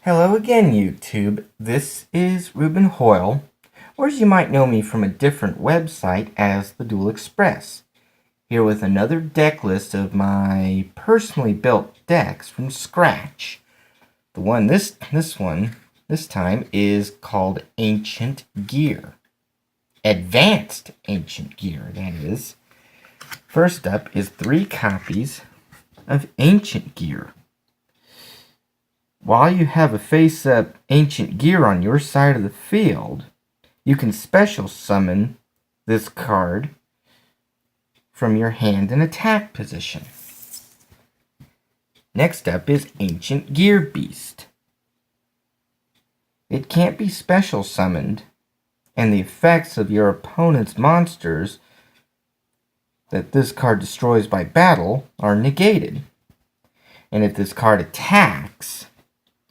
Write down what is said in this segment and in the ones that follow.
Hello again, YouTube. This is Reuben Hoyle, or as you might know me from a different website as the Dual Express, here with another deck list of my personally built decks from scratch. This time is called Ancient Gear. Advanced Ancient Gear, that is. First up is 3 copies of Ancient Gear. While you have a face-up Ancient Gear on your side of the field, you can special summon this card from your hand in attack position. Next up is Ancient Gear Beast. It can't be special summoned, and the effects of your opponent's monsters that this card destroys by battle are negated. And if this card attacks,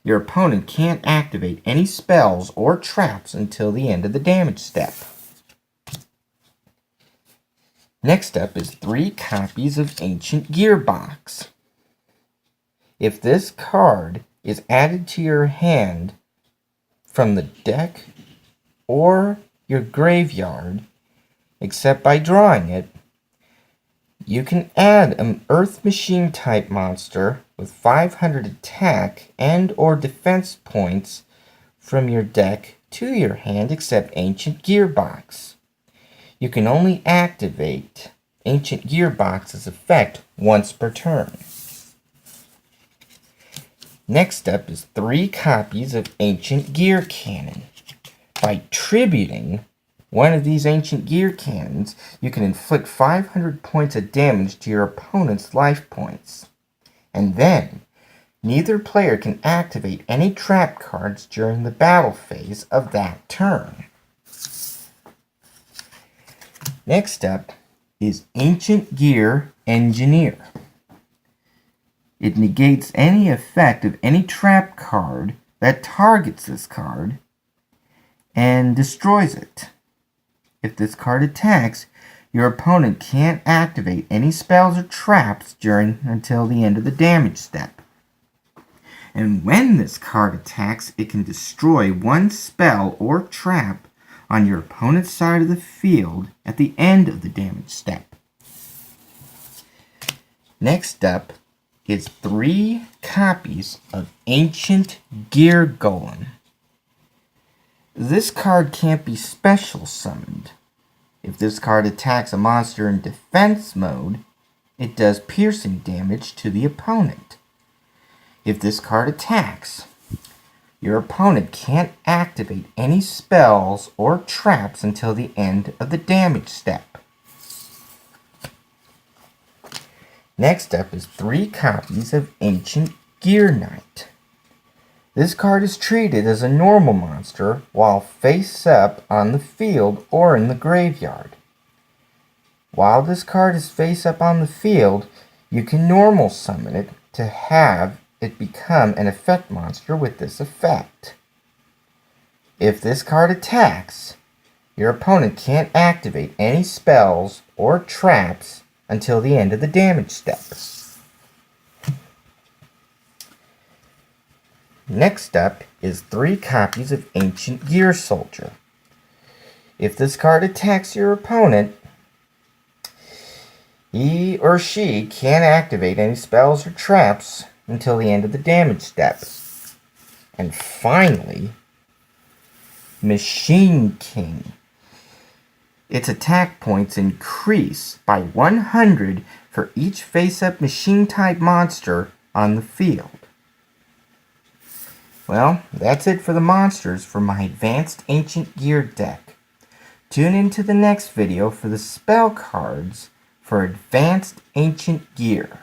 your opponent can't activate any spells or traps until the end of the damage step. Next up is 3 copies of Ancient Gearbox. If this card is added to your hand from the deck or your graveyard, except by drawing it, you can add an Earth Machine type monster with 500 attack and or defense points from your deck to your hand except Ancient Gearbox. You can only activate Ancient Gearbox's effect once per turn. Next up is 3 copies of Ancient Gear Cannon. By tributing one of these Ancient Gear Cannons, you can inflict 500 points of damage to your opponent's life points. And then, neither player can activate any trap cards during the battle phase of that turn. Next up is Ancient Gear Engineer. It negates any effect of any trap card that targets this card and destroys it. If this card attacks, your opponent can't activate any spells or traps until the end of the damage step. And when this card attacks, it can destroy 1 spell or trap on your opponent's side of the field at the end of the damage step. Next up is 3 copies of Ancient Gear Golem. This card can't be special summoned. If this card attacks a monster in defense mode, it does piercing damage to the opponent. If this card attacks, your opponent can't activate any spells or traps until the end of the damage step. Next up is 3 copies of Ancient Gear Knight. This card is treated as a normal monster while face up on the field or in the graveyard. While this card is face up on the field, you can normal summon it to have it become an effect monster with this effect. If this card attacks, your opponent can't activate any spells or traps until the end of the damage step. Next up is 3 copies of Ancient Gear Soldier. If this card attacks your opponent, he or she can't activate any spells or traps until the end of the damage step. And finally, Machine King. Its attack points increase by 100 for each face-up machine-type monster on the field. Well, that's it for the monsters for my Advanced Ancient Gear deck. Tune in to the next video for the spell cards for Advanced Ancient Gear.